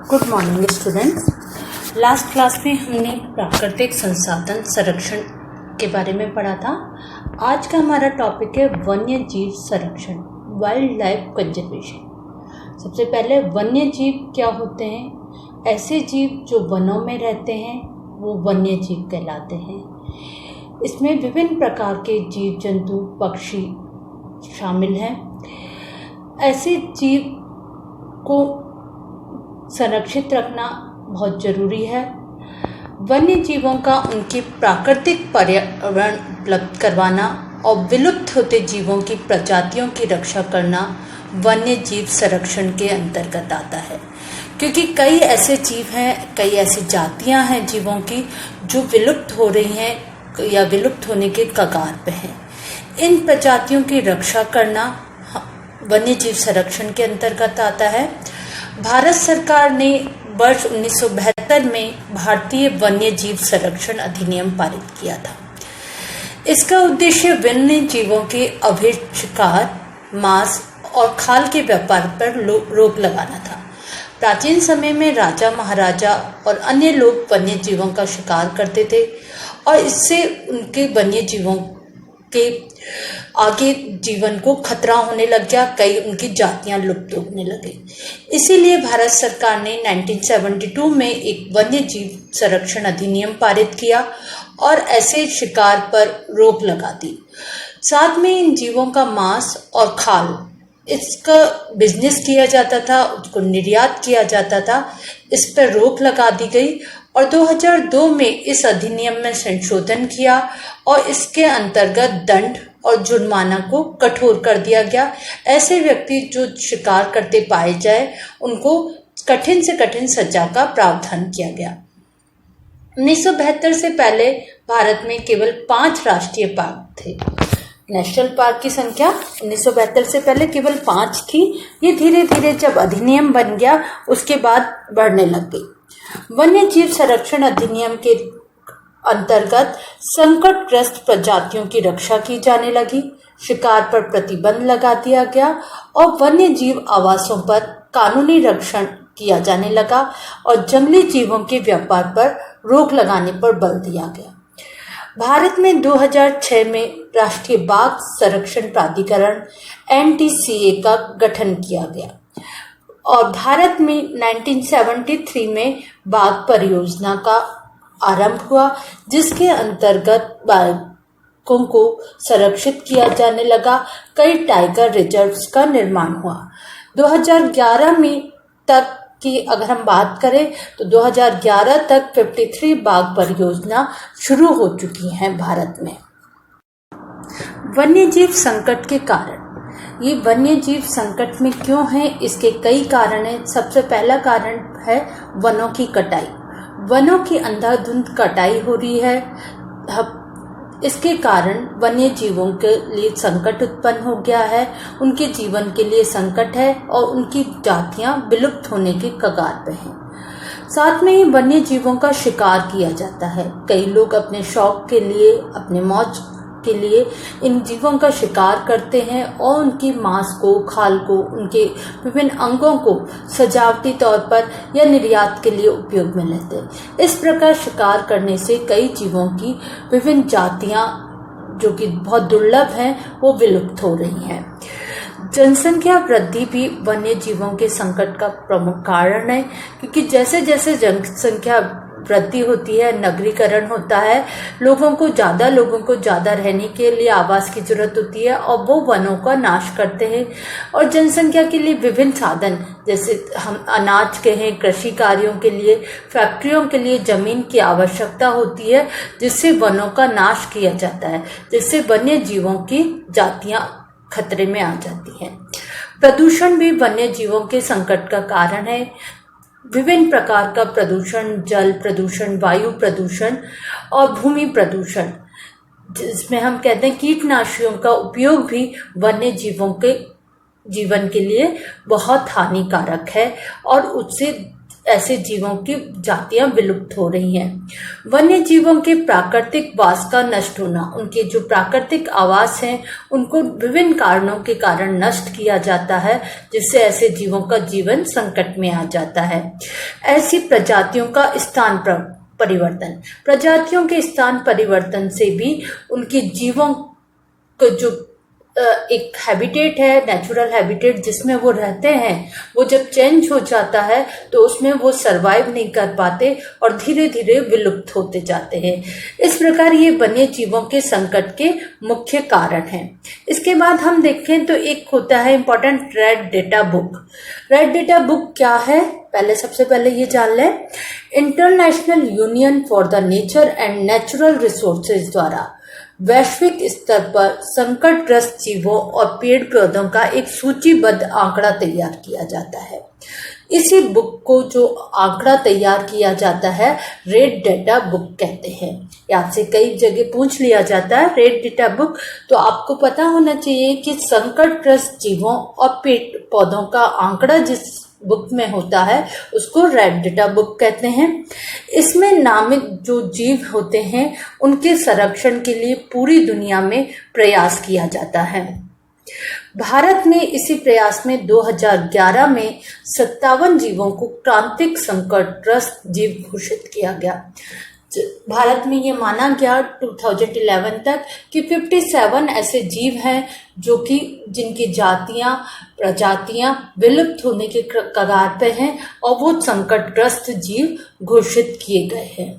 Good morning students. Last class में हमने प्राकृतिक संसाधन संरक्षण के बारे में पढ़ा था। आज का हमारा टॉपिक है वन्य जीव संरक्षण, वाइल्ड लाइफ कंजर्वेशन। सबसे पहले वन्य जीव क्या होते हैं? ऐसे जीव जो वनों में रहते हैं वो वन्य जीव कहलाते हैं। इसमें विभिन्न प्रकार के जीव जंतु पक्षी शामिल हैं। ऐसे जीव को संरक्षित रखना बहुत ज़रूरी है। वन्य जीवों का उनके प्राकृतिक पर्यावरण उपलब्ध करवाना और विलुप्त होते जीवों की प्रजातियों की रक्षा करना वन्य जीव संरक्षण के अंतर्गत आता है, क्योंकि कई ऐसे जीव हैं, कई ऐसी जातियां हैं जीवों की जो विलुप्त हो रही हैं या विलुप्त होने के कगार पे हैं। इन प्रजातियों की रक्षा करना वन्य जीव संरक्षण के अंतर्गत आता है। भारत सरकार ने वर्ष 1972 में भारतीय वन्य जीव संरक्षण अधिनियम पारित किया था। इसका उद्देश्य वन्य जीवों के अवैध शिकार, मांस और खाल के व्यापार पर रोक लगाना था। प्राचीन समय में राजा महाराजा और अन्य लोग वन्य जीवों का शिकार करते थे और इससे उनके वन्य जीवों के आगे जीवन को खतरा होने लग गया। कई उनकी जातियां लुप्त होने लगे। इसीलिए भारत सरकार ने 1972 में एक वन्य जीव संरक्षण अधिनियम पारित किया और ऐसे शिकार पर रोक लगा दी। साथ में इन जीवों का मांस और खाल, इसका बिजनेस किया जाता था, उसको निर्यात किया जाता था, इस पर रोक लगा दी गई और 2002 में इस अधिनियम में संशोधन किया और इसके अंतर्गत दंड और जुर्माना को कठोर कर दिया गया। ऐसे व्यक्ति जो शिकार करते पाए जाए उनको कठिन से कठिन सजा का प्रावधान किया गया। 1972 से पहले भारत में केवल 5 राष्ट्रीय पार्क थे। नेशनल पार्क की संख्या 1972 से पहले केवल 5 थी। ये धीरे धीरे जब अधिनियम बन गया उसके बाद बढ़ने लग गई। वन्य जीव संरक्षण अधिनियम के अंतर्गत संकटग्रस्त प्रजातियों की रक्षा की जाने लगी, शिकार पर प्रतिबंध लगा दिया गया और वन्य जीव आवासों पर कानूनी रक्षण किया जाने लगा और जंगली जीवों के व्यापार पर रोक लगाने पर बल दिया गया। भारत में 2006 में राष्ट्रीय बाघ संरक्षण प्राधिकरण NTCA का गठन किया गया और भारत में 1973 में बाघ परियोजना का आरंभ हुआ, जिसके अंतर्गत बाघों को संरक्षित किया जाने लगा। कई टाइगर रिजर्व्स का निर्माण हुआ। 2011 में तक की अगर हम बात करें तो 2011 तक 53 बाघ परियोजना शुरू हो चुकी हैं भारत में। वन्यजीव संकट के कारण, ये वन्य जीव संकट में क्यों है, इसके कई कारण हैं। सबसे पहला कारण है वनों की कटाई। वनों की अंधाधुंध कटाई हो रही है। इसके कारण वन्य जीवों के लिए संकट उत्पन्न हो गया है, उनके जीवन के लिए संकट है और उनकी जातियां विलुप्त होने के कगार पे हैं। साथ में ही वन्य जीवों का शिकार किया जाता है। कई लोग अपने शौक के लिए, अपने मौज के लिए इन जीवों का शिकार करते हैं और उनकी मांस को, खाल को, उनके विभिन्न अंगों को सजावटी तौर पर या निर्यात के लिए उपयोग में लेते हैं। इस प्रकार शिकार करने से कई जीवों की विभिन्न जातियां जो कि बहुत दुर्लभ हैं वो विलुप्त हो रही हैं। जनसंख्या वृद्धि भी वन्य जीवों के संकट का प्रमुख कारण है, क्योंकि जैसे जैसे जनसंख्या वृद्धि होती है, नगरीकरण होता है, लोगों को ज़्यादा रहने के लिए आवास की जरूरत होती है और वो वनों का नाश करते हैं। और जनसंख्या के लिए विभिन्न साधन, जैसे हम अनाज के हैं, कृषि कार्यों के लिए, फैक्ट्रियों के लिए जमीन की आवश्यकता होती है, जिससे वनों का नाश किया जाता है, जिससे वन्य जीवों की जातियां खतरे में आ जाती हैं। प्रदूषण भी वन्य जीवों के संकट का कारण है। विभिन्न प्रकार का प्रदूषण, जल प्रदूषण, वायु प्रदूषण और भूमि प्रदूषण, जिसमें हम कहते हैं कीटनाशियों का उपयोग भी वन्य जीवों के जीवन के लिए बहुत हानिकारक है और उससे ऐसे जीवों की जातियां विलुप्त हो रही हैं। वन्य जीवों के प्राकृतिक वास का नष्ट होना, उनके जो प्राकृतिक आवास हैं उनको विभिन्न कारणों के कारण नष्ट किया जाता है, जिससे ऐसे जीवों का जीवन संकट में आ जाता है। ऐसी प्रजातियों का स्थान परिवर्तन, प्रजातियों के स्थान परिवर्तन से भी उनके जीवों को जो एक हैबिटेट है, नेचुरल हैबिटेट जिसमें वो रहते हैं, वो जब चेंज हो जाता है तो उसमें वो सरवाइव नहीं कर पाते और धीरे धीरे विलुप्त होते जाते हैं। इस प्रकार ये वन्य जीवों के संकट के मुख्य कारण हैं। इसके बाद हम देखें तो एक होता है important red data book. Red data book क्या है, सबसे पहले ये जान लें। International union for the nature and natural resources द्वारा वैश्विक स्तर पर संकटग्रस्त जीवों और पेड़ पौधों का एक सूचीबद्ध आंकड़ा तैयार किया जाता है। इसी बुक को जो आंकड़ा तैयार किया जाता है रेड डेटा बुक कहते हैं। आपसे कई जगह पूछ लिया जाता है रेड डेटा बुक, तो आपको पता होना चाहिए कि संकटग्रस्त जीवों और पेड़ पौधों का आंकड़ा जिस बुक में होता है उसको रेड डेटा बुक कहते हैं। इसमें नामित जो जीव होते हैं उनके संरक्षण के लिए पूरी दुनिया में प्रयास किया जाता है। भारत में इसी प्रयास में 2011 में 57 जीवों को क्रांतिक संकटग्रस्त जीव घोषित किया गया। भारत में ये माना गया 2011 तक कि 57 ऐसे जीव हैं जो कि जिनकी प्रजातियां विलुप्त होने के कगार पे हैं और वो संकटग्रस्त जीव घोषित किए गए हैं।